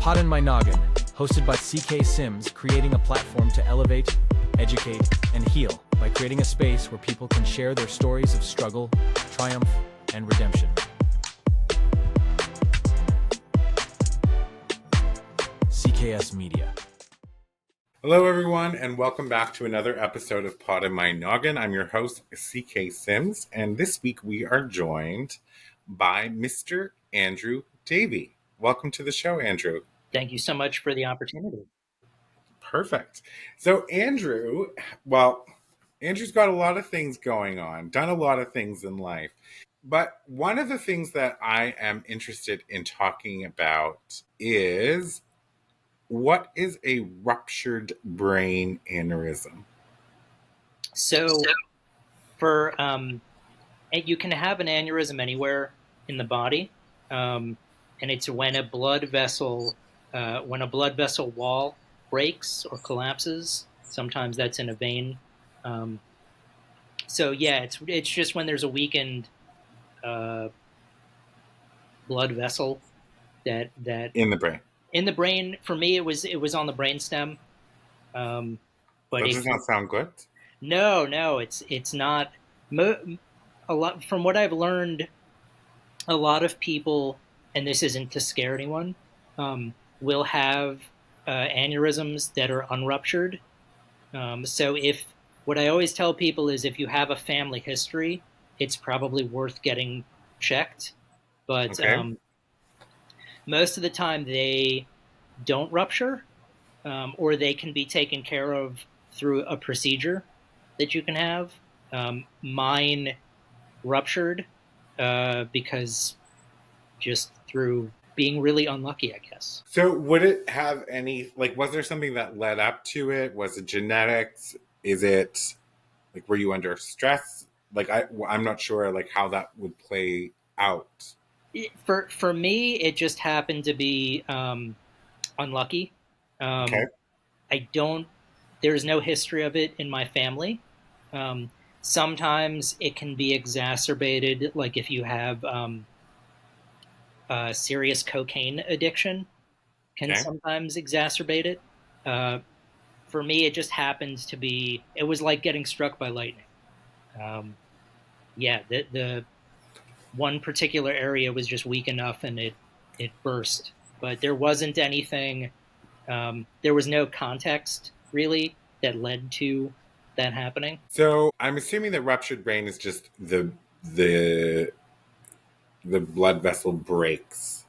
Poddin My Noggin, hosted by CK Sims, creating a platform to elevate, educate, and heal by creating a space where people can share their stories of struggle, triumph, and redemption. CKS Media. Hello, everyone, and welcome back to another episode of Poddin My Noggin. I'm your host, CK Sims, and this week we are joined by Mr. Andrew Davie. Welcome to the show, Andrew. Thank you so much for the opportunity. Perfect. So, Andrew's got a lot of things going on, done a lot of things in life. But one of the things that I am interested in talking about is, what is a ruptured brain aneurysm? So, you can have an aneurysm anywhere in the body, and it's when a blood vessel wall breaks or collapses. Sometimes that's in a vein. It's just when there's a weakened blood vessel that In the brain. In the brain, for me, it was on the brainstem. But that does not sound good. No, it's not. A lot from what I've learned, a lot of people, and this isn't to scare anyone, will have aneurysms that are unruptured. So what I always tell people is, if you have a family history, it's probably worth getting checked. But okay. Most of the time they don't rupture, or they can be taken care of through a procedure that you can have. Mine ruptured because just through being really unlucky, I guess. So would it have any, was there something that led up to it? Was it genetics? Is it, were you under stress? I'm not sure, how that would play out. For me, it just happened to be unlucky. Okay. There's no history of it in my family. Sometimes it can be exacerbated, like if you have serious cocaine addiction, can sometimes exacerbate it. For me, it just happens to be, it was like getting struck by lightning. The one particular area was just weak enough and it burst. But there wasn't anything, there was no context really that led to that happening. So I'm assuming that ruptured brain is just the blood vessel breaks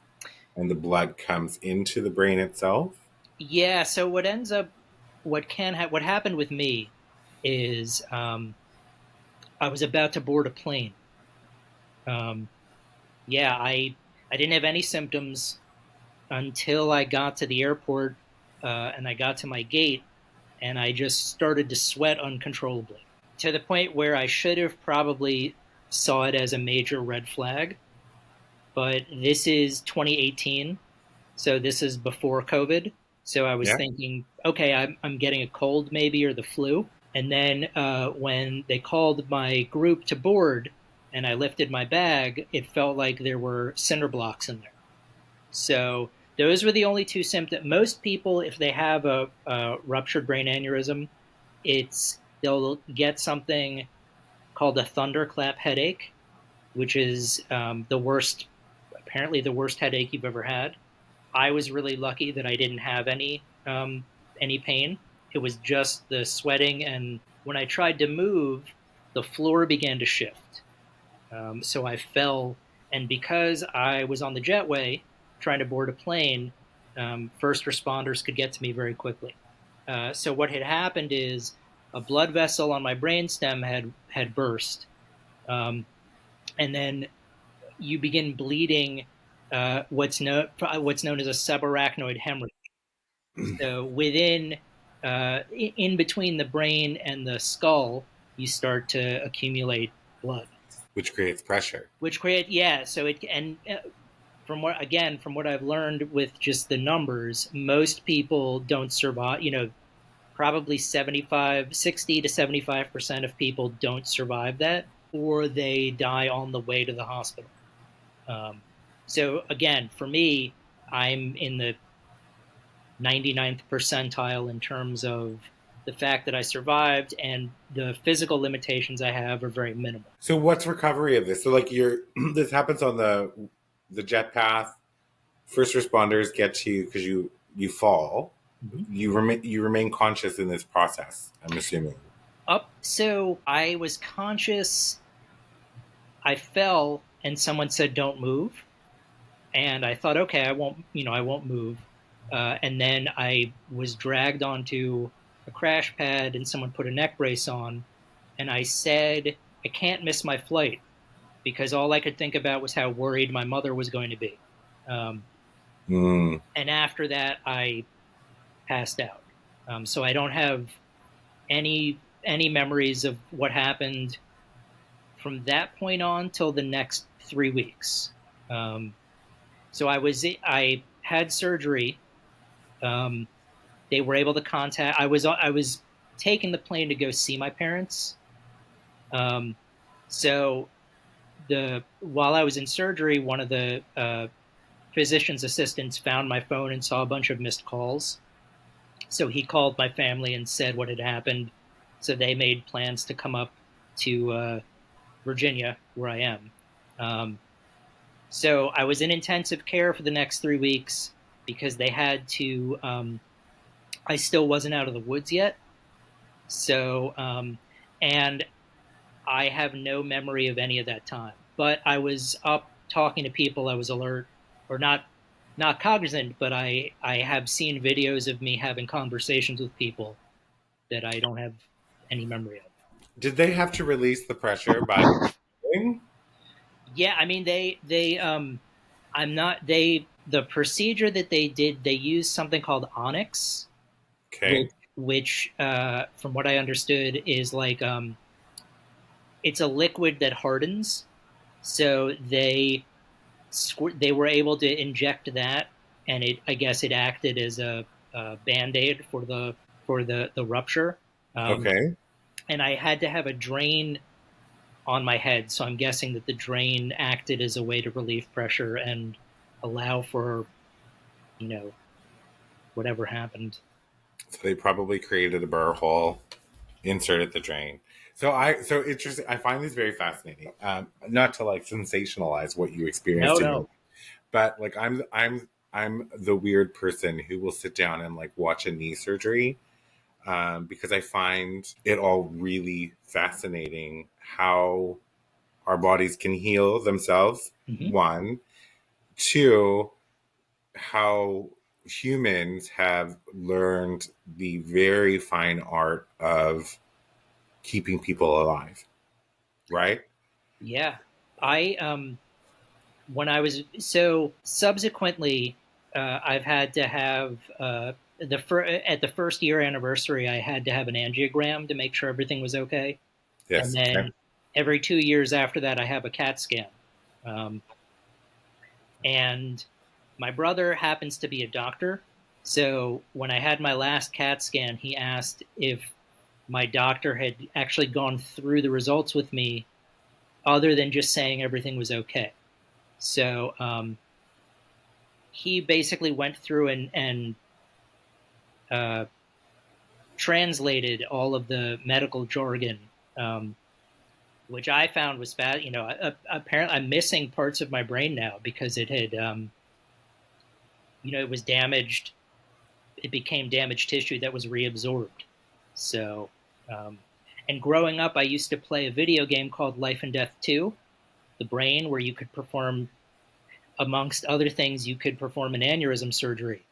and the blood comes into the brain itself. Yeah. So what happened with me is I was about to board a plane. I didn't have any symptoms until I got to the airport and I got to my gate, and I just started to sweat uncontrollably, to the point where I should have probably saw it as a major red flag. But this is 2018, so this is before COVID. So I was thinking, okay, I'm getting a cold maybe, or the flu. And then when they called my group to board and I lifted my bag, it felt like there were cinder blocks in there. So those were the only two symptoms. Most people, if they have a ruptured brain aneurysm, they'll get something called a thunderclap headache, which is apparently the worst headache you've ever had. I was really lucky that I didn't have any pain. It was just the sweating, and when I tried to move, the floor began to shift. So I fell, and because I was on the jetway trying to board a plane, first responders could get to me very quickly. So what had happened is a blood vessel on my brainstem had burst, and then you begin bleeding what's known as a subarachnoid hemorrhage. So in between the brain and the skull, you start to accumulate blood, which creates pressure. From what I've learned with just the numbers, most people don't survive. Probably 60 to 75% of people don't survive that, or they die on the way to the hospital. So again, for me, I'm in the 99th percentile in terms of the fact that I survived, and the physical limitations I have are very minimal. So what's recovery of this? So like you're this happens on the jet path. First responders get to you because you fall. Mm-hmm. You remain conscious in this process, I'm assuming. So I was conscious. I fell, and someone said, "Don't move," and I thought, "Okay, I won't move." And then I was dragged onto a crash pad, and someone put a neck brace on, and I said, "I can't miss my flight," because all I could think about was how worried my mother was going to be. Um, Mm. and after that, I passed out. So I don't have any memories of what happened from that point on till the next 3 weeks. Um, so I had surgery. Um, they were able to contact. I was taking the plane to go see my parents. Um, so the while I was in surgery, one of the physician's assistants found my phone and saw a bunch of missed calls. So he called my family and said what had happened. So they made plans to come up to Virginia, where I am. Um, so I was in intensive care for the next 3 weeks because they had to. I still wasn't out of the woods yet. So, and I have no memory of any of that time. But I was up talking to people. I was alert, or not cognizant, but I have seen videos of me having conversations with people that I don't have any memory of. Did they have to release the pressure by doing? Yeah, I mean I'm not they the procedure that they did, they used something called onyx, which Okay. from what I understood is like it's a liquid that hardens. So they were able to inject that, and I guess it acted as a band-aid for the rupture. Um, Okay. and I had to have a drain on my head, so I'm guessing that the drain acted as a way to relieve pressure and allow for you know whatever happened. So they probably created a burr hole, inserted the drain. So interesting. I find this very fascinating. Not to like sensationalize what you No, experienced in your no. life, but like I'm the weird person who will sit down and like watch a knee surgery, because I find it all really fascinating how our bodies can heal themselves. Hmm. One, two, how humans have learned the very fine art of keeping people alive, right? Yeah, I when I was so subsequently, I've had to have at the first year anniversary, I had to have an angiogram to make sure everything was okay, and Yes. Okay. then every 2 years after that, I have a CAT scan. Um, and my brother happens to be a doctor, so when I had my last CAT scan, he asked if my doctor had actually gone through the results with me, other than just saying everything was okay. So he basically went through and uh, translated all of the medical jargon, um, which I found was bad. Apparently I'm missing parts of my brain now because it had, it was damaged. It became damaged tissue that was reabsorbed. So, um, and growing up, I used to play a video game called Life and Death 2, the brain, where you could perform, amongst other things, you could perform an aneurysm surgery.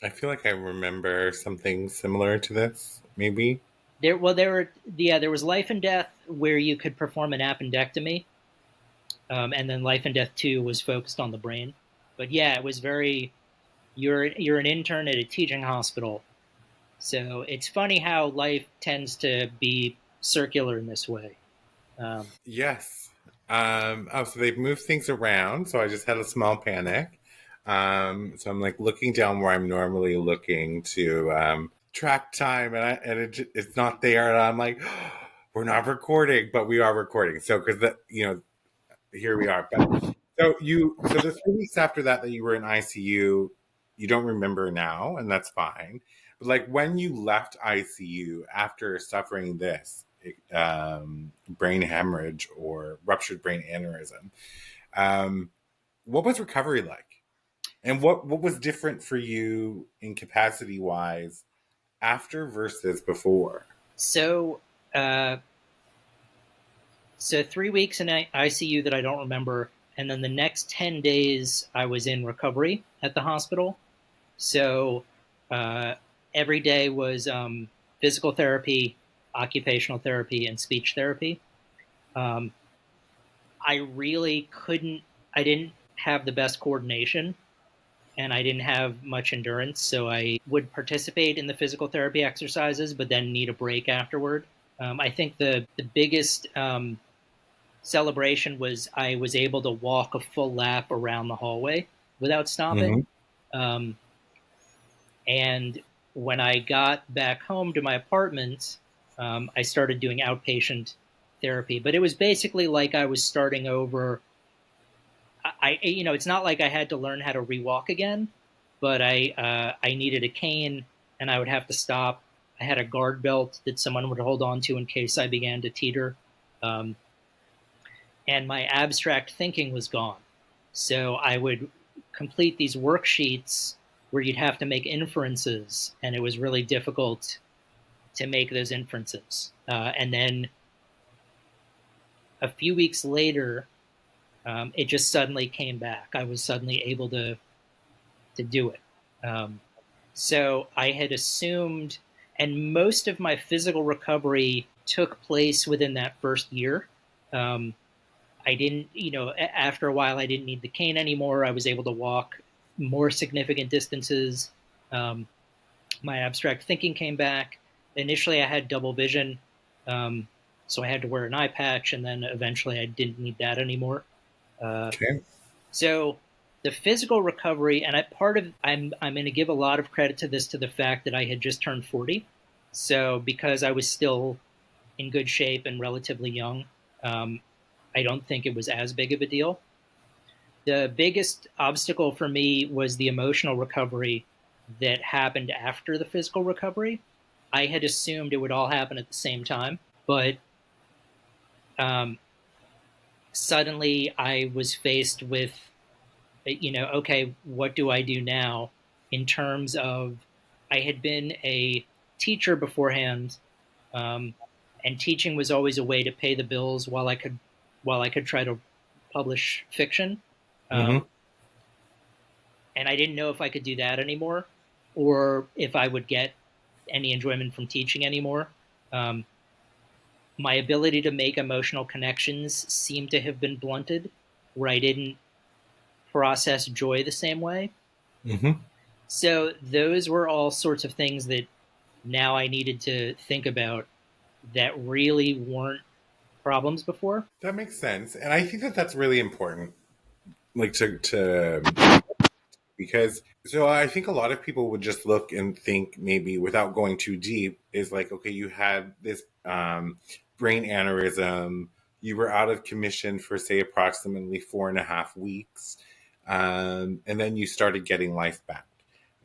I feel like I remember something similar to this, maybe. There was Life and Death where you could perform an appendectomy, and then Life and Death 2 was focused on the brain. But yeah, it was very. You're an intern at a teaching hospital, so it's funny how life tends to be circular in this way. Um, Yes. So they've moved things around. So I just had a small panic. So I'm like looking down where I'm normally looking to track time, it's not there, and I'm like, we're not recording, but we are recording. So because here we are. But so the 3 weeks after that you were in ICU, you don't remember now, and that's fine. But like when you left ICU after suffering this brain hemorrhage or ruptured brain aneurysm, um, what was recovery like? And what was different for you in capacity wise after versus before? So, uh, so 3 weeks in ICU that I don't remember, and then the next 10 days I was in recovery at the hospital. So uh, every day was physical therapy, occupational therapy, and speech therapy. Um, I really couldn't. I didn't have the best coordination, and I didn't have much endurance. So I would participate in the physical therapy exercises, but then need a break afterward. I think the biggest celebration was I was able to walk a full lap around the hallway without stopping. Mm-hmm. Um, and when I got back home to my apartment, I started doing outpatient therapy. But it was basically like I was starting over. It's not like I had to learn how to rewalk again, but I needed a cane, and I would have to stop. I had a guard belt that someone would hold on to in case I began to teeter. Um, and my abstract thinking was gone. So I would complete these worksheets where you'd have to make inferences, and it was really difficult to make those inferences. And then a few weeks later, it just suddenly came back. I was suddenly able to do it. Um, so I had assumed, and most of my physical recovery took place within that first year. Um, I didn't, after a while, I didn't need the cane anymore. I was able to walk more significant distances. Um, my abstract thinking came back. Initially, I had double vision, um, so I had to wear an eye patch, and then eventually I didn't need that anymore. Uh, Okay. so the physical recovery, and I'm going to give a lot of credit to this to the fact that I had just turned 40. So because I was still in good shape and relatively young, um, I don't think it was as big of a deal. The biggest obstacle for me was the emotional recovery that happened after the physical recovery. I had assumed it would all happen at the same time, but um, suddenly I was faced with, okay, what do I do now? In terms of, I had been a teacher beforehand, um, and teaching was always a way to pay the bills while I could try to publish fiction. Mm-hmm. Um, and I didn't know if I could do that anymore, or if I would get any enjoyment from teaching anymore. Um, my ability to make emotional connections seemed to have been blunted, where I didn't process joy the same way. Mm-hmm. So those were all sorts of things that now I needed to think about that really weren't problems before. That makes sense, and I think that that's really important. Like to because so I think a lot of people would just look and think maybe without going too deep is like, okay, you had this brain aneurysm, you were out of commission for say approximately 4.5 weeks, and then you started getting life back.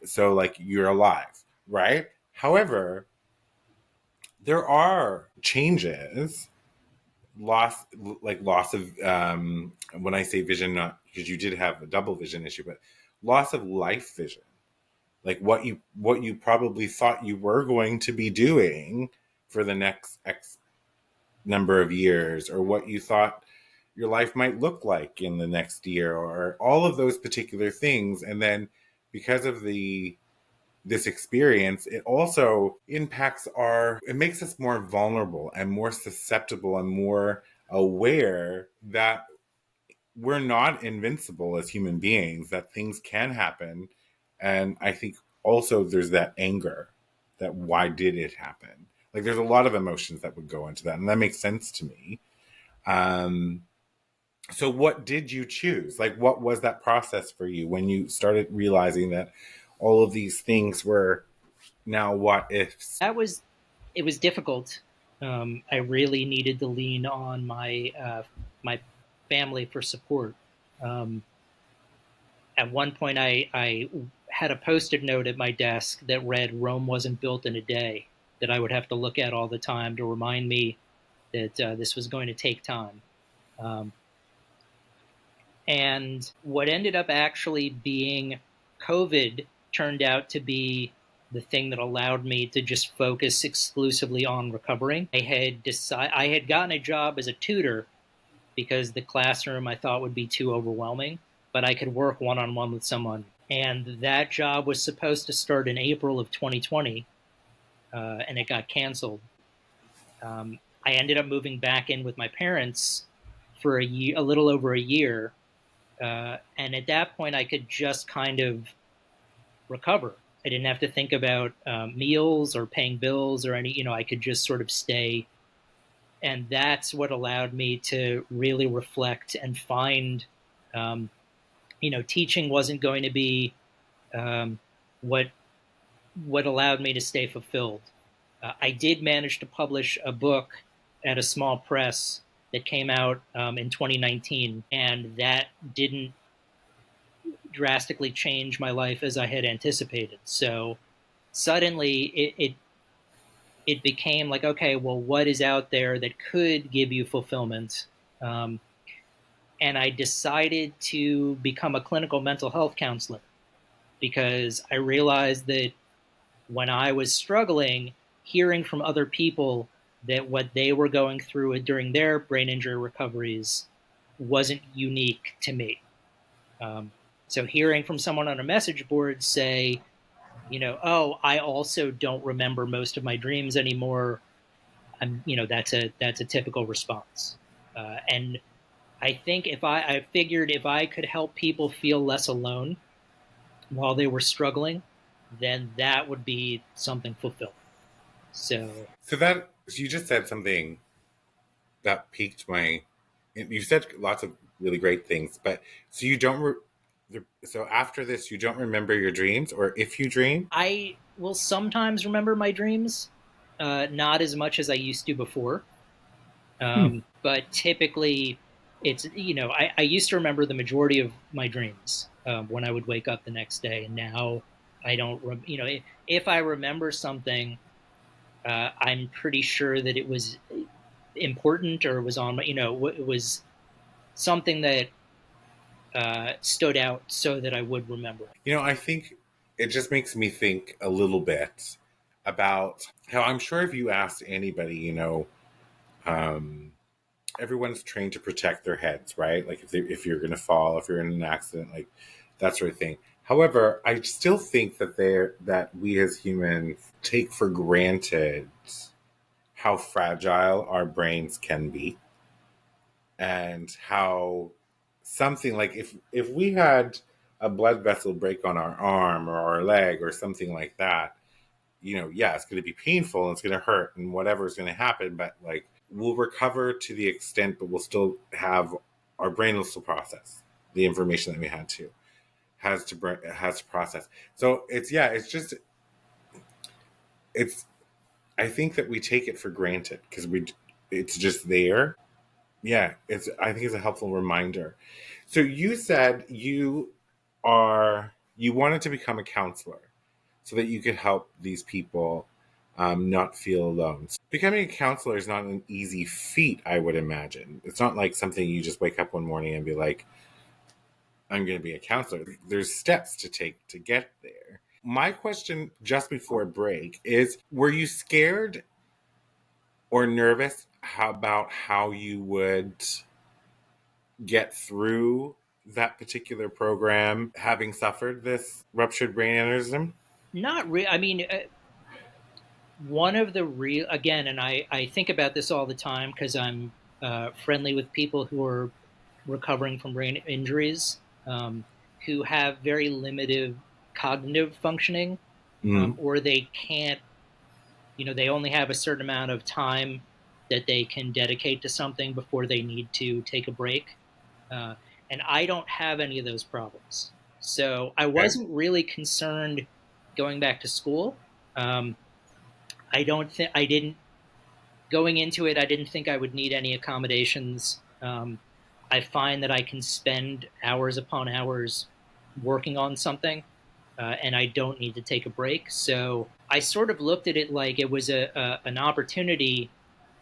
So like you're alive, right? However, there are changes, loss like loss of when I say vision, not because you did have a double vision issue, but loss of life vision, like what you probably thought you were going to be doing for the next x number of years, or what you thought your life might look like in the next year, or all of those particular things. And then because of the this experience, it also impacts it makes us more vulnerable and more susceptible and more aware that we're not invincible as human beings, that things can happen. And I think also there's that anger, that why did it happen? Like there's a lot of emotions that would go into that. And that makes sense to me. Um, so what did you choose? Like what was that process for you when you started realizing that all of these things were now what ifs? It was difficult. I really needed to lean on my family for support. Um, at one point, I had a Post-it note at my desk that read, "Rome wasn't built in a day," that I would have to look at all the time to remind me that this was going to take time. Um, and what ended up actually being COVID turned out to be the thing that allowed me to just focus exclusively on recovering. I had gotten a job as a tutor because the classroom I thought would be too overwhelming, but I could work one-on-one with someone. And that job was supposed to start in April of 2020, and it got canceled. I ended up moving back in with my parents for a little over a year, and at that point, I could just kind of recover. I didn't have to think about meals or paying bills or any. I could just sort of stay, and that's what allowed me to really reflect and find. Teaching wasn't going to be um, what allowed me to stay fulfilled. I did manage to publish a book at a small press that came out in 2019, and that didn't drastically change my life as I had anticipated. So suddenly it became like, okay, well, what is out there that could give you fulfillment? Um, and I decided to become a clinical mental health counselor because I realized that when I was struggling, hearing from other people that what they were going through during their brain injury recoveries wasn't unique to me. Um, so hearing from someone on a message board say, oh, I also don't remember most of my dreams anymore. That's a typical response. And I think I figured if I could help people feel less alone while they were struggling, then that would be something fulfilling. So So you just said something that piqued my. You said lots of really great things, but so you don't. So after this, you don't remember your dreams, or if you dream. I will sometimes remember my dreams, not as much as I used to before. But typically, I used to remember the majority of my dreams when I would wake up the next day, and now I don't. If I remember something, I'm pretty sure that it was important or was on my. It was something that stood out so that I would remember it. I think it just makes me think a little bit about how I'm sure if you asked anybody, um, everyone's trained to protect their heads, right? Like if you're going to fall, if you're in an accident, like that sort of thing. However, I still think that we as humans take for granted how fragile our brains can be, and how something like if we had a blood vessel break on our arm or our leg or something like that, yeah, it's going to be painful and it's going to hurt and whatever is going to happen, but like we'll recover to the extent, but we'll still have our brain will still process the information that we has to process. So it's I think that we take it for granted because it's just there. Yeah, I think it's a helpful reminder. So you said you wanted to become a counselor so that you could help these people not feel alone. Becoming a counselor is not an easy feat, I would imagine. It's not like something you just wake up one morning and be like, I'm going to be a counselor. There's steps to take to get there. My question just before break is, were you scared or nervous about how you would get through that particular program having suffered this ruptured brain aneurysm? Not really. I mean, one of the real, again, and I think about this all the time because I'm friendly with people who are recovering from brain injuries, who have very limited cognitive functioning, Mm. or they can't, they only have a certain amount of time that they can dedicate to something before they need to take a break. Uh, and I don't have any of those problems. So I Okay. wasn't really concerned going back to school. Um, I didn't, going into it, I didn't think I would need any accommodations. I find that I can spend hours upon hours working on something. and I don't need to take a break. So I sort of looked at it like it was an opportunity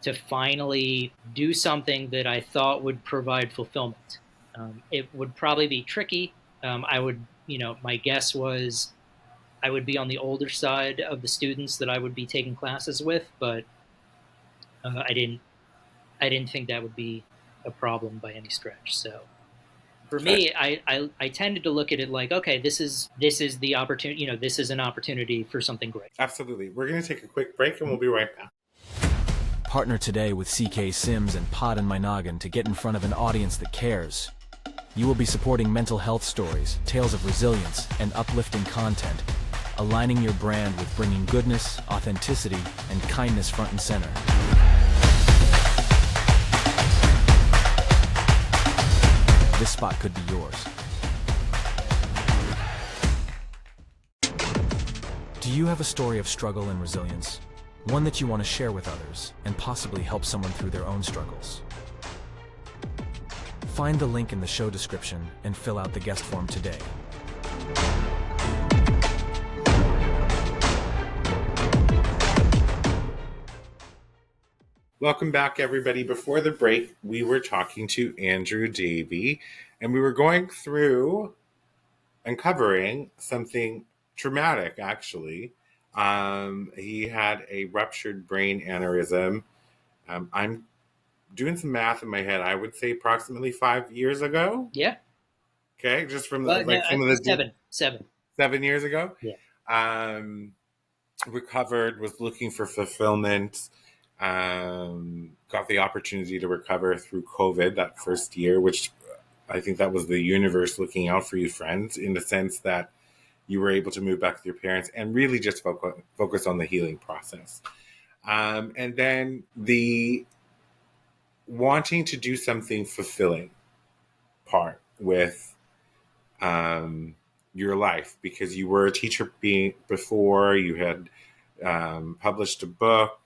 to finally do something that I thought would provide fulfillment. It would probably be tricky. I would, my guess was I would be on the older side of the students that I would be taking classes with, but I didn't think that would be a problem by any stretch. So for Uh, me, I tended to look at it like, okay, this is the opportunity. This is an opportunity for something great. Absolutely. We're going to take a quick break and we'll be right back. Partner today with CK Sims and Poddin My Noggin to get in front of an audience that cares. You will be supporting mental health stories, tales of resilience, and uplifting content, aligning your brand with bringing goodness, authenticity, and kindness front and center. This spot could be yours. Do you have a story of struggle and resilience? One that you want to share with others and possibly help someone through their own struggles? Find the link in the show description and fill out the guest form today. Welcome back, everybody. Before the break, we were talking to Andrew Davie, and we were going through and covering something traumatic, actually. He had a ruptured brain aneurysm. I'm doing some math in my head. I would say approximately 5 years ago. Yeah. Okay, just from Well, like no, some of the seven. 7 years ago. Yeah. Recovered, was looking for fulfillment. Got the opportunity to recover through COVID that first year, which I think that was the universe looking out for you, friends, in the sense that you were able to move back with your parents and really just focus on the healing process. And then the wanting to do something fulfilling part with your life, because you were a teacher before, you had published a book,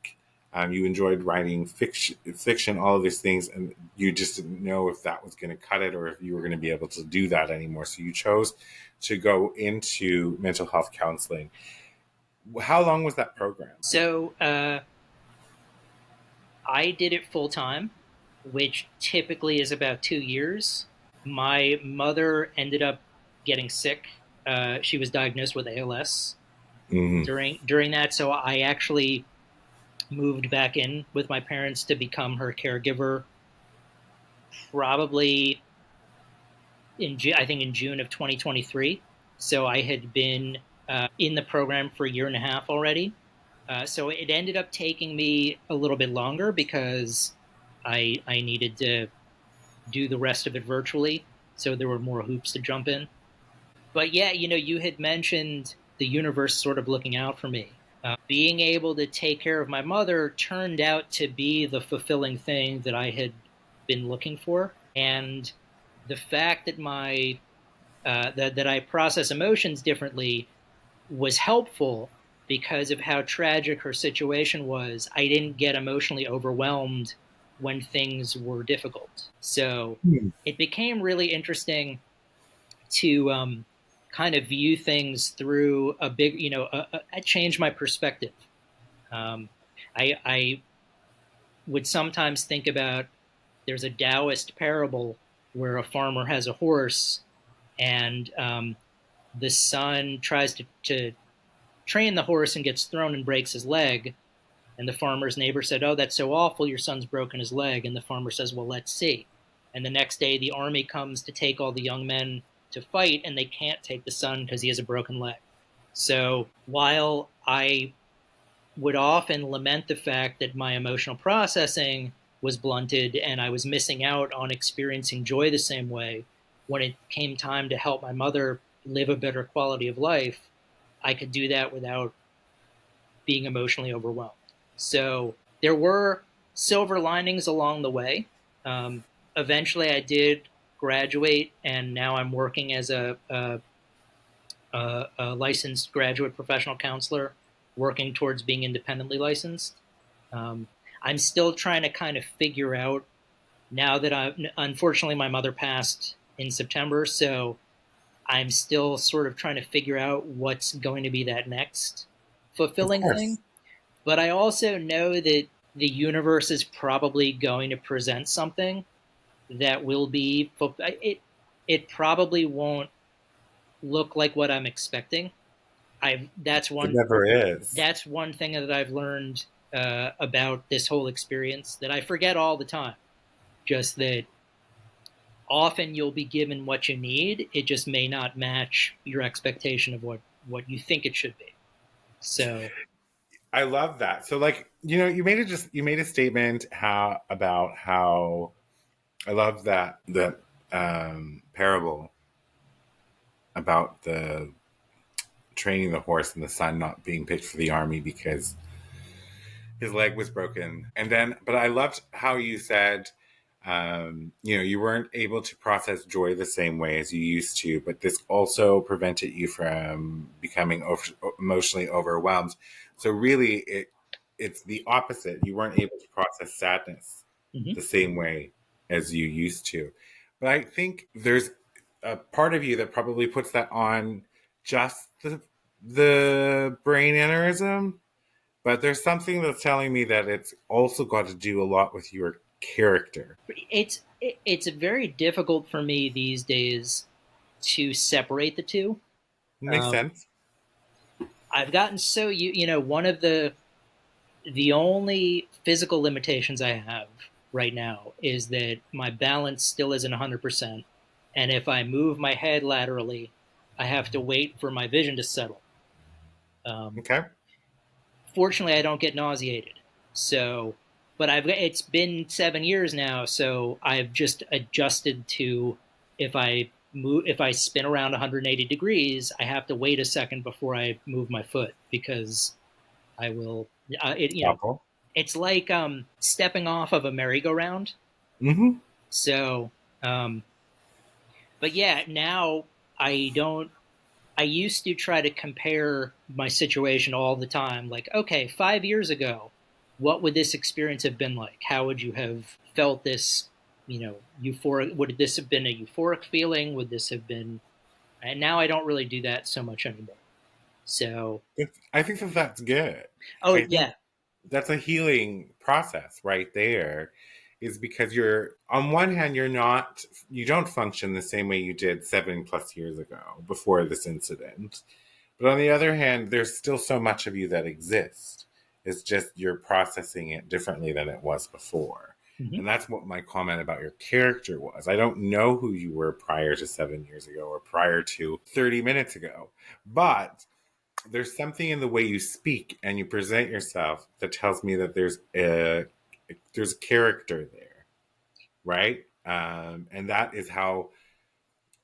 you enjoyed writing fiction, all of these things, and you just didn't know if that was going to cut it or if you were going to be able to do that anymore. So you chose to go into mental health counseling. How long was that program? So I did it full time, which typically is about 2 years. My mother ended up getting sick. She was diagnosed with ALS Mm-hmm. during that, so I actually moved back in with my parents to become her caregiver. Probably I think in June of 2023. So I had been in the program for a year and a half already. So it ended up taking me a little bit longer because I needed to do the rest of it virtually. So there were more hoops to jump in. But yeah, you had mentioned the universe sort of looking out for me. Being able to take care of my mother turned out to be the fulfilling thing that I had been looking for. And the fact that that I process emotions differently was helpful because of how tragic her situation was. I didn't get emotionally overwhelmed when things were difficult. So it became really interesting to kind of view things through a big, I changed my perspective. I would sometimes think about there's a Taoist parable where a farmer has a horse and the son tries to train the horse and gets thrown and breaks his leg. And the farmer's neighbor said, "Oh, that's so awful. Your son's broken his leg." And the farmer says, "Well, let's see." And the next day, the army comes to take all the young men to fight, and they can't take the son because he has a broken leg. So while I would often lament the fact that my emotional processing was blunted and I was missing out on experiencing joy the same way, when it came time to help my mother live a better quality of life, I could do that without being emotionally overwhelmed. So there were silver linings along the way. Eventually, I did graduate, and now I'm working as a licensed graduate professional counselor, working towards being independently licensed. I'm still trying to kind of figure out now that unfortunately my mother passed in September, so I'm still sort of trying to figure out what's going to be that next Of fulfilling course. thing. But I also know that the universe is probably going to present something that will be it. It probably won't look like what I'm expecting. I've It never is. that's one thing that I've learned about this whole experience that I forget all the time. Just that often you'll be given what you need. It just may not match your expectation of what you think it should be. So I love that. So like, you made a statement about how I love that parable about the training the horse and the son not being picked for the army because his leg was broken. And then, but I loved how you said, you weren't able to process joy the same way as you used to, but this also prevented you from becoming emotionally overwhelmed. So really, it's the opposite. You weren't able to process sadness mhm. the same way as you used to. But I think there's a part of you that probably puts that on just the brain aneurysm, but there's something that's telling me that it's also got to do a lot with your character. It's very difficult for me these days to separate the two. Makes Um, sense. I've gotten so one of the only physical limitations I have right now is that my balance still isn't 100%, and if I move my head laterally, I have to wait for my vision to settle. Um, Okay. Fortunately, I don't get nauseated, so but I've it's been 7 years now, so I've just adjusted to if I spin around 180 degrees, I have to wait a second before I move my foot because I will. Thoughtful. It's like stepping off of a merry-go-round. Mm-hmm. So, um, but yeah, now I don't. I used to try to compare my situation all the time. Like, okay, 5 years ago, what would this experience have been like? How would you have felt this? Euphoric. Would this have been a euphoric feeling? Would this have been? And now I don't really do that so much anymore. So, I think that that's good. oh I think yeah, that's a healing process right there, is because you're, on one hand, you don't function the same way you did 7+ years ago before this incident. But on the other hand, there's still so much of you that exists. It's just you're processing it differently than it was before. mm-hmm. And that's what my comment about your character was. I don't know who you were prior to 7 years ago or prior to 30 minutes ago, but there's something in the way you speak and you present yourself that tells me that there's character there, right? And that is how,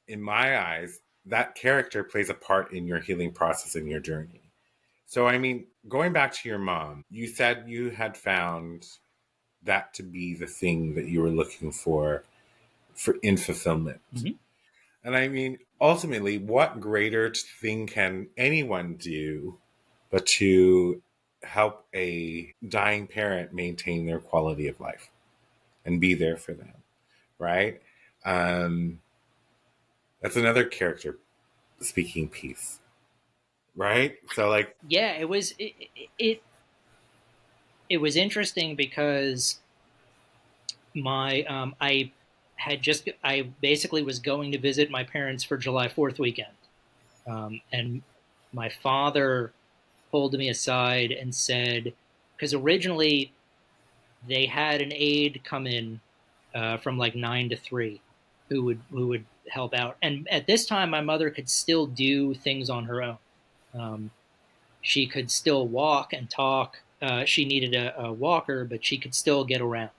in my eyes, that character plays a part in your healing process and your journey. So, I mean, going back to your mom, you said you had found that to be the thing that you were looking for in fulfillment. Mm-hmm. And I mean, ultimately, what greater thing can anyone do but to help a dying parent maintain their quality of life and be there for them, right? Um, that's another character speaking piece, right? So, like, Yeah, it was interesting because my I basically was going to visit my parents for July 4th weekend, and my father pulled me aside and said, because originally they had an aide come in from like 9 to 3, who would help out, and at this time my mother could still do things on her own. Um, she could still walk and talk. She needed a walker, but she could still get around.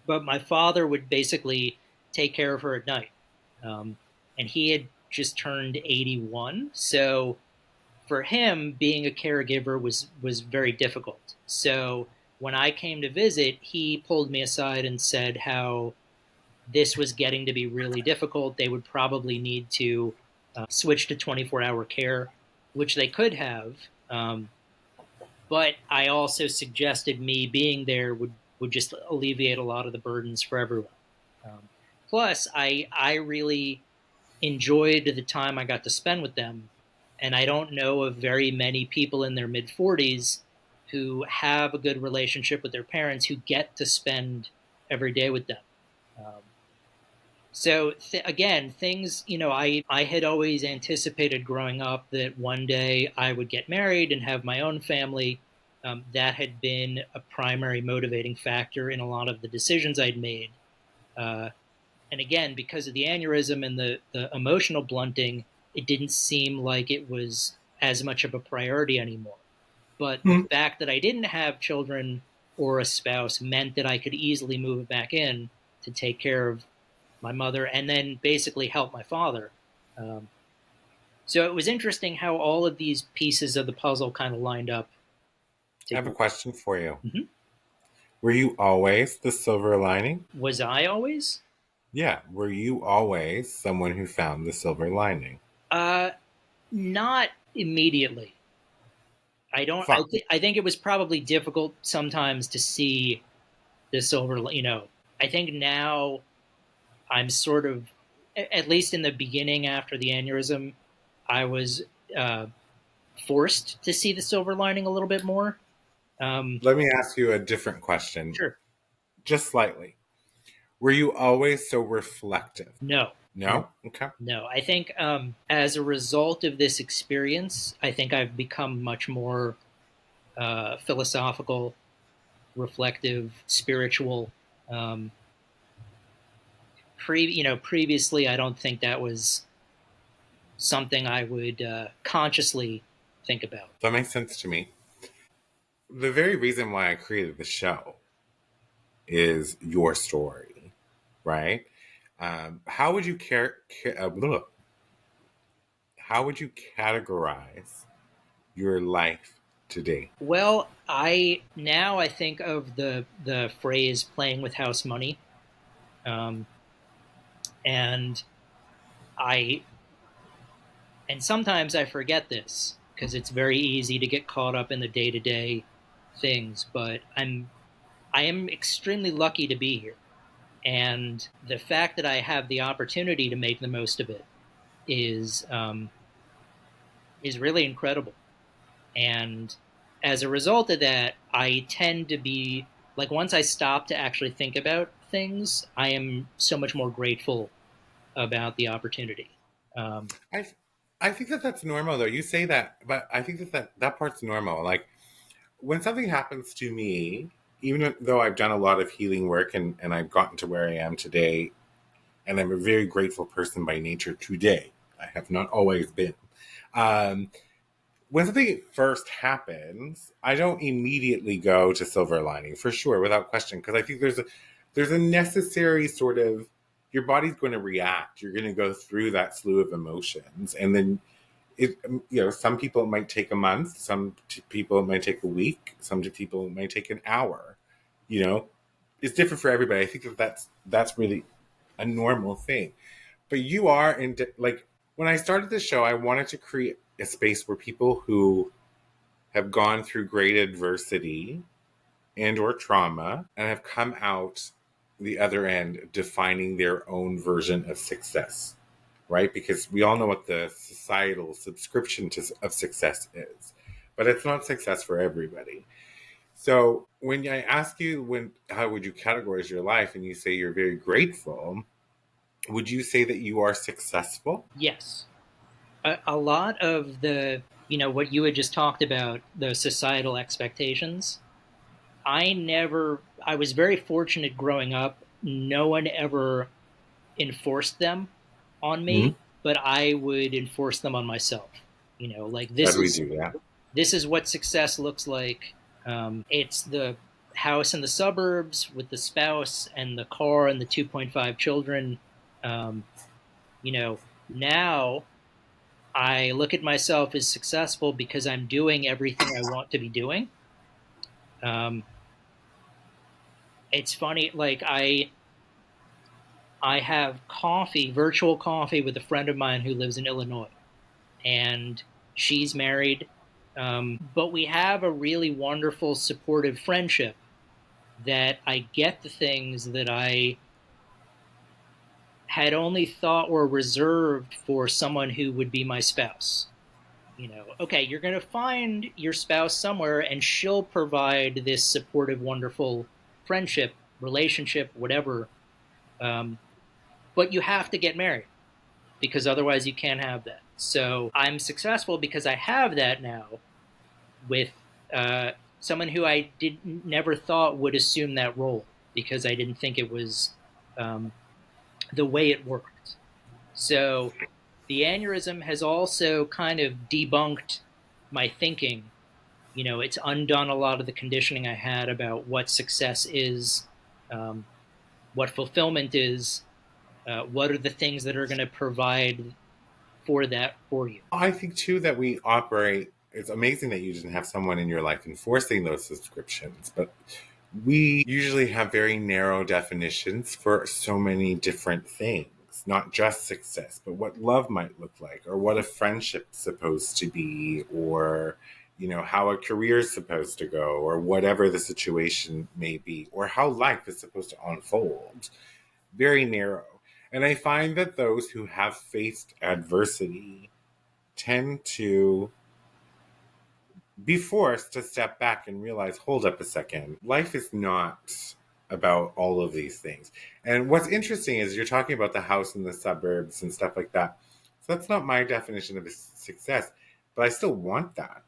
But my father would basically take care of her at night. And he had just turned 81. So for him, being a caregiver was very difficult. So when I came to visit, he pulled me aside and said how this was getting to be really difficult. They would probably need to switch to 24-hour care, which they could have. But I also suggested me being there would just alleviate a lot of the burdens for everyone. Um, Plus, I really enjoyed the time I got to spend with them. And I don't know of very many people in their mid 40s who have a good relationship with their parents who get to spend every day with them. Um, again, things, I had always anticipated growing up that one day I would get married and have my own family. That had been a primary motivating factor in a lot of the decisions I'd made. Uh, and again, because of the aneurysm and the emotional blunting, it didn't seem like it was as much of a priority anymore. But the Hmm. fact that I didn't have children or a spouse meant that I could easily move back in to take care of my mother and then basically help my father. Um, so it was interesting how all of these pieces of the puzzle kind of lined up I have a together. question for you. Mhm. Were you always the silver lining? Was I always? Yeah. Were you always someone who found the silver lining? Uh, Not immediately. I don't. Fine. I think it was probably difficult sometimes to see the silver. I think now I'm sort of, at least in the beginning after the aneurysm, I was uh, forced to see the silver lining a little bit more. Um, Let me ask you a different question, sure. just slightly. Were you always so reflective? No. No? Okay. No. I think as a result of this experience, I think I've become much more philosophical, reflective, spiritual. Um, Previously, I don't think that was something I would consciously think about. That makes sense to me. The very reason why I created the show is your story, right? How would you how would you categorize your life today? Well, I think of the phrase "playing with house money," um, and I and sometimes I forget this because it's very easy to get caught up in the day to day things. But I am extremely lucky to be here, and the fact that I have the opportunity to make the most of it is is really incredible. And as a result of that, I tend to be like, once I stop to actually think about things, I am so much more grateful about the opportunity. Um, I I think that that's normal though. You say that, but I think that part's normal. Like when something happens to me, even though I've done a lot of healing work and I've gotten to where I am today, and I'm a very grateful person by nature today. I have not always been. Um, when something first happens, I don't immediately go to silver lining for sure, without question, because I think there's a necessary sort of your body's going to react. You're going to go through that slew of emotions, and then some people it might take a month, people it might take a week, some people it might take an hour. You know, it's different for everybody. I think that's really a normal thing. But you are in like when I started the show, I wanted to create a space where people who have gone through great adversity and or trauma and have come out the other end defining their own version of success, right? Because we all know what the societal subscription of success is, but it's not success for everybody. So when I ask you how would you categorize your life and you say you're very grateful, would you say that you are successful? yes, a lot of what you had just talked about, the societal expectations. I was very fortunate growing up. No one ever enforced them on Hmm. me, but I would enforce them on myself. Like, How do we do that? this is what success looks like. It's the house in the suburbs with the spouse and the car and the 2.5 children. Um, you know, Now I look at myself as successful because I'm doing everything I want to be doing. Um, it's funny, like I have virtual coffee with a friend of mine who lives in Illinois, and she's married. But we have a really wonderful, supportive friendship that I get the things that I had only thought were reserved for someone who would be my spouse. Okay, you're going to find your spouse somewhere and she'll provide this supportive, wonderful friendship, relationship, whatever. Um, but you have to get married because otherwise you can't have that. So I'm successful because I have that now with uh, someone who I did never thought would assume that role because I didn't think it was um, the way it worked. So the aneurysm has also kind of debunked my thinking. It's undone a lot of the conditioning I had about what success is, um, what fulfillment is, what are the things that are going to provide for that for you. I think too that we operate. It's amazing that you didn't have someone in your life enforcing those subscriptions, but we usually have very narrow definitions for so many different things, not just success, but what love might look like, or what a friendship's supposed to be, or how a career is supposed to go, or whatever the situation may be, or how life is supposed to unfold. Very narrow. And I find that those who have faced adversity tend to be forced to step back and realize, hold up a second, life is not about all of these things. And what's interesting is you're talking about the house in the suburbs and stuff like that. So that's not my definition of success, but I still want that,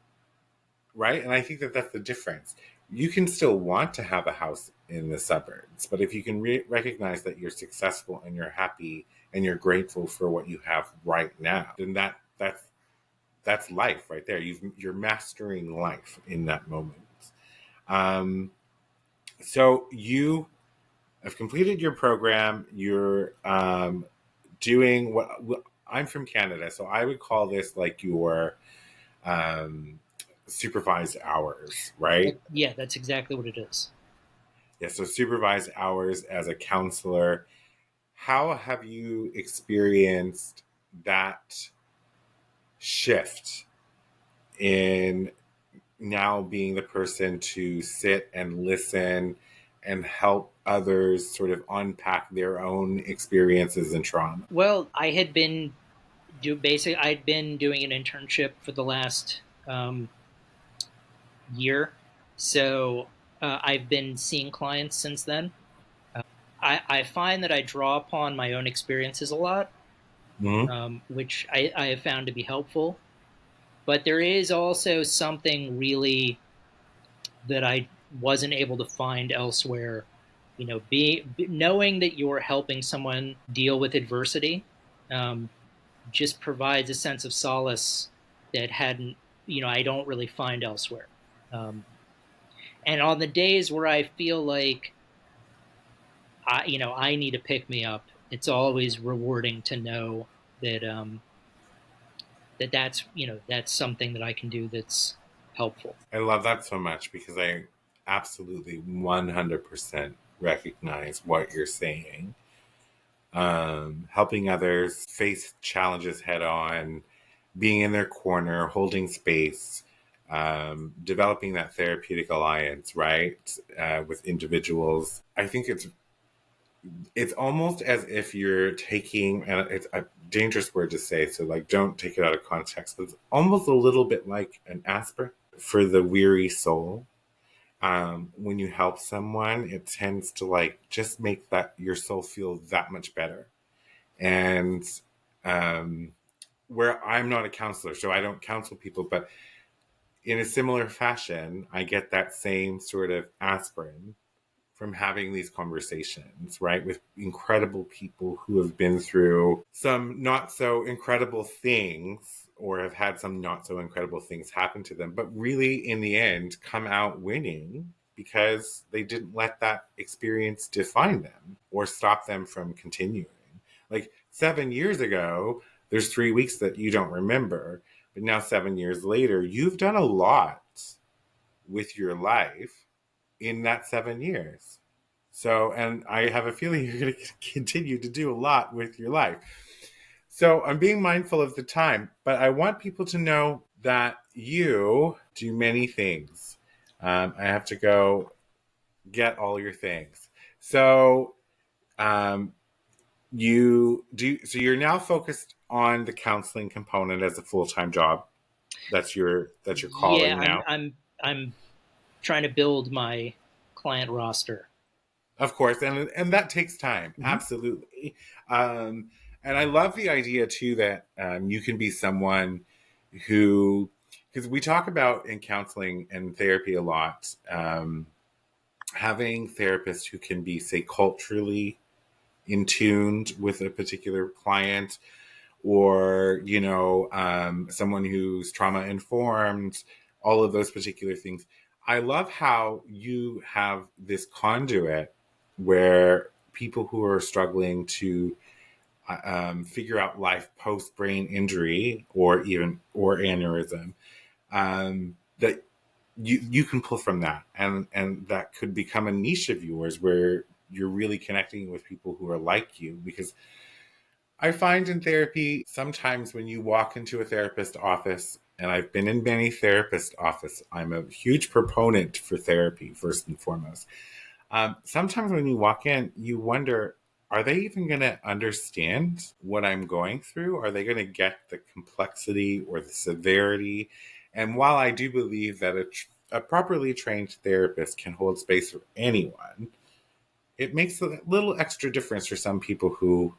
right? And I think that that's the difference. You can still want to have a house in the suburbs, but if you can recognize that you're successful and you're happy and you're grateful for what you have right now, then that's life right there. You're mastering life in that moment. Um, so you have completed your program. You're doing what I'm from Canada, so I would call this like your um, supervised hours, right? Yeah, that's exactly what it is. Yeah, so supervised hours as a counselor. How have you experienced that shift in now being the person to sit and listen and help others sort of unpack their own experiences and trauma? Well, I'd been doing an internship for the last year, so I've been seeing clients since then. I find that I draw upon my own experiences a lot, Mm-hmm. which I have found to be helpful. But there is also something really that I wasn't able to find elsewhere. Knowing that you're helping someone deal with adversity um, just provides a sense of solace that hadn't, I don't really find elsewhere. Um, and on the days where I feel like I need to pick me up, it's always rewarding to know that that's something that I can do that's helpful. I love that so much because I absolutely 100% recognize what you're saying. Helping others face challenges head on, being in their corner, holding space, developing that therapeutic alliance, right, with individuals. I think it's almost as if you're taking, and it's a dangerous word to say, so like don't take it out of context, but it's almost a little bit like an aspirin for the weary soul. When you help someone, it tends to like just make that your soul feel that much better. And um, where I'm not a counselor, so I don't counsel people, but in a similar fashion, I get that same sort of aspirin from having these conversations, right, with incredible people who have been through some not so incredible things or have had some not so incredible things happen to them, but really in the end come out winning because they didn't let that experience define them or stop them from continuing. Like 7 years ago, there's 3 weeks that you don't remember, but now 7 years later, you've done a lot with your life in that 7 years. So, and I have a feeling you're going to continue to do a lot with your life. So I'm being mindful of the time, but I want people to know that you do many things. I have to go get all your things. So, um, so you're now focused on the counseling component as a full-time job. That's your Yeah, calling now. I'm trying to build my client roster. Of course, and that takes time, Mhm. absolutely. And I love the idea too that you can be someone who, because we talk about in counseling and therapy a lot, having therapists who can be, say, culturally in tuned with a particular client, or someone who's trauma informed, all of those particular things. I love how you have this conduit where people who are struggling to figure out life post brain injury or aneurysm, that you can pull from that, and that could become a niche of yours where you're really connecting with people who are like you. Because I find in therapy, sometimes when you walk into a therapist office, and I've been in many therapist office, I'm a huge proponent for therapy, first and foremost. Sometimes when you walk in, you wonder, are they even going to understand what I'm going through? Are they going to get the complexity or the severity? And while I do believe that a properly trained therapist can hold space for anyone, it makes a little extra difference for some people who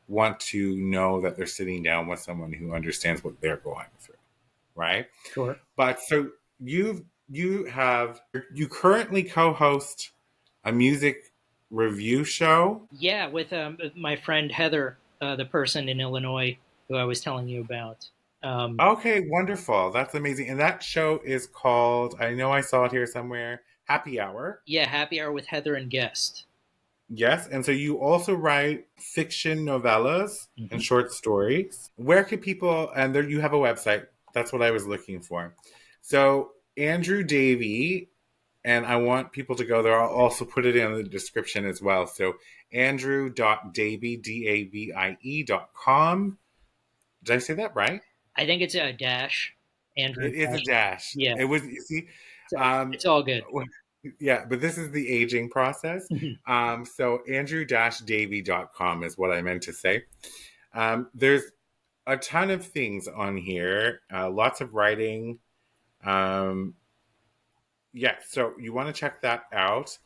want to know that they're sitting down with someone who understands what they're going through, right? Sure. But so you currently co-host a music review show. Yeah, with my friend Heather, the person in Illinois who I was telling you about. Um, Okay, wonderful. That's amazing. And that show is called, I know I saw it here somewhere, Happy Hour. yeah, Happy Hour with Heather and Guest. Yes, and so you also write fiction novellas and Hmm. short stories. Where could people, and there you have a website. That's what I was looking for. So Andrew Davie, and I want people to go there. I'll also put it in the description as well. So andrew.davie, DAVIE.com. Did I say that right? I think it's a dash. Andrew It is a dash. dash. Yeah, It was, you see, it's all good. yeah, but this is the aging process. So andrew-davie.com is what I meant to say. There's a ton of things on here, lots of writing. Um, yeah, so you want to check that out.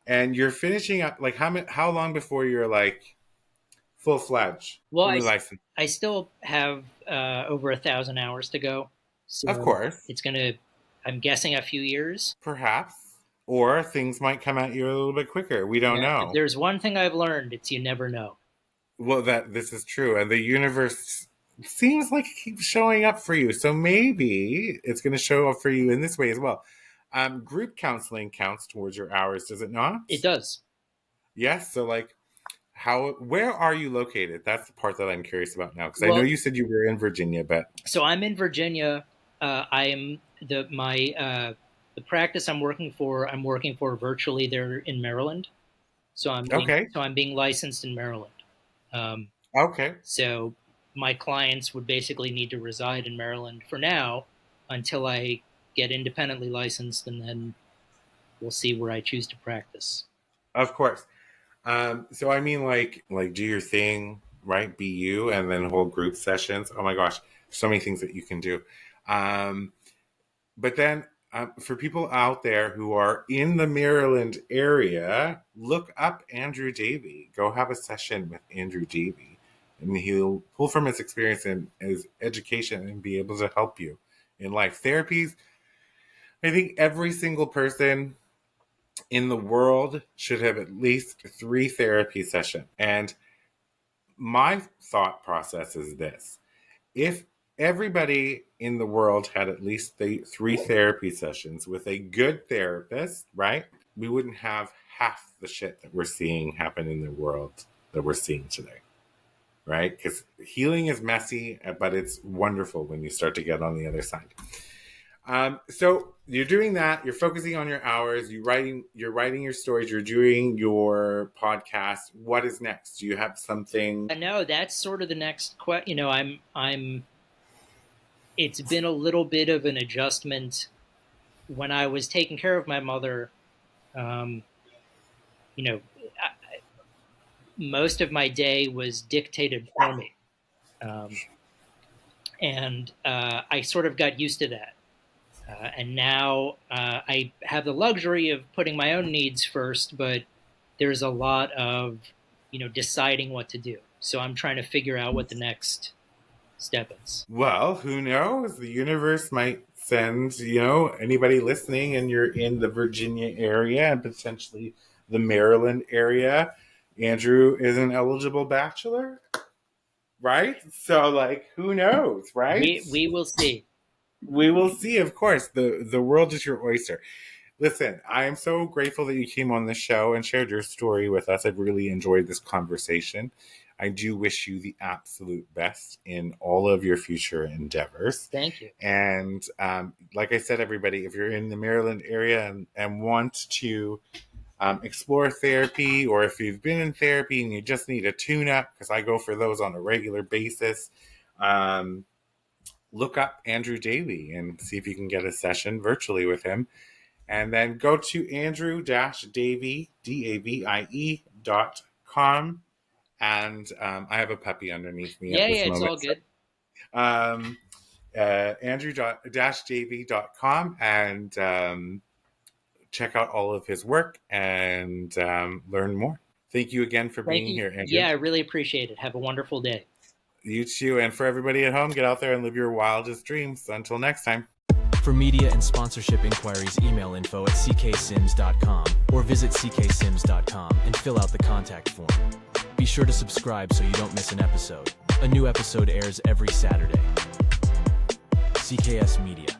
And you're finishing up, like, how long before you're like full fledged, Well, fully licensed? I still have over 1,000 hours to go, Of so course, it's gonna. I'm guessing a few years. perhaps. Or things might come at you a little bit quicker. We don't Yeah, if know. there's one thing I've learned, it's you never know. Well, that this is true, and the universe seems like it keeps showing up for you. So maybe it's going to show up for you in this way as well. Group counseling counts towards your hours, does it not? It does. Yes. So, like, where are you located? That's the part that I'm curious about now, because I know Well, you said you were in Virginia, but so I'm in Virginia. I'm the practice I'm working for. I'm working for virtually. They're in Maryland, okay, so I'm being licensed in Maryland. Um, okay, so my clients would basically need to reside in Maryland for now until I get independently licensed, and then we'll see where I choose to practice. of course. So I mean, like do your thing, right? Be you, and then hold group sessions. Oh my gosh, so many things that you can do. Um, But then for people out there who are in the Maryland area, look up Andrew Davie. Go have a session with Andrew Davie, and he'll pull from his experience and his education and be able to help you in life. Therapies, I think every single person in the world should have at least 3 therapy sessions. And my thought process is this: if everybody in the world had at least 3 therapy sessions with a good therapist, right? We wouldn't have half the shit that we're seeing happen in the world that we're seeing today, right? Because healing is messy, but it's wonderful when you start to get on the other side. So you're doing that. You're focusing on your hours. You're writing your stories. You're doing your podcast. What is next? Do you have something? No, that's sort of the next question. I'm. It's been a little bit of an adjustment when I was taking care of my mother. Um, you know, most of my day was dictated for me. And I sort of got used to that. And now I have the luxury of putting my own needs first, but there's a lot of, deciding what to do. So I'm trying to figure out what the next step is. Well, who knows? The universe might send, anybody listening and you're in the Virginia area and potentially the Maryland area. Andrew is an eligible bachelor, right? So, like, who knows, right? We will see. We will see, of course. The world is your oyster. Listen, I am so grateful that you came on the show and shared your story with us. I've really enjoyed this conversation. I do wish you the absolute best in all of your future endeavors. Thank you. And like I said, everybody, if you're in the Maryland area and want to explore therapy, or if you've been in therapy and you just need a tune-up, because I go for those on a regular basis, look up Andrew Davie and see if you can get a session virtually with him. And then go to Andrew-Davie, DAVIE.com. And I have a puppy underneath me Yeah, at this yeah, it's moment. all good. Andrew-Davie.com and check out all of his work and learn more. Thank you again for being here, Andrew. Yeah, I really appreciate it. Have a wonderful day. You too. And for everybody at home, get out there and live your wildest dreams. Until next time. For media and sponsorship inquiries, email info@cksims.com or visit cksims.com and fill out the contact form. Be sure to subscribe so you don't miss an episode. A new episode airs every Saturday. CKS Media.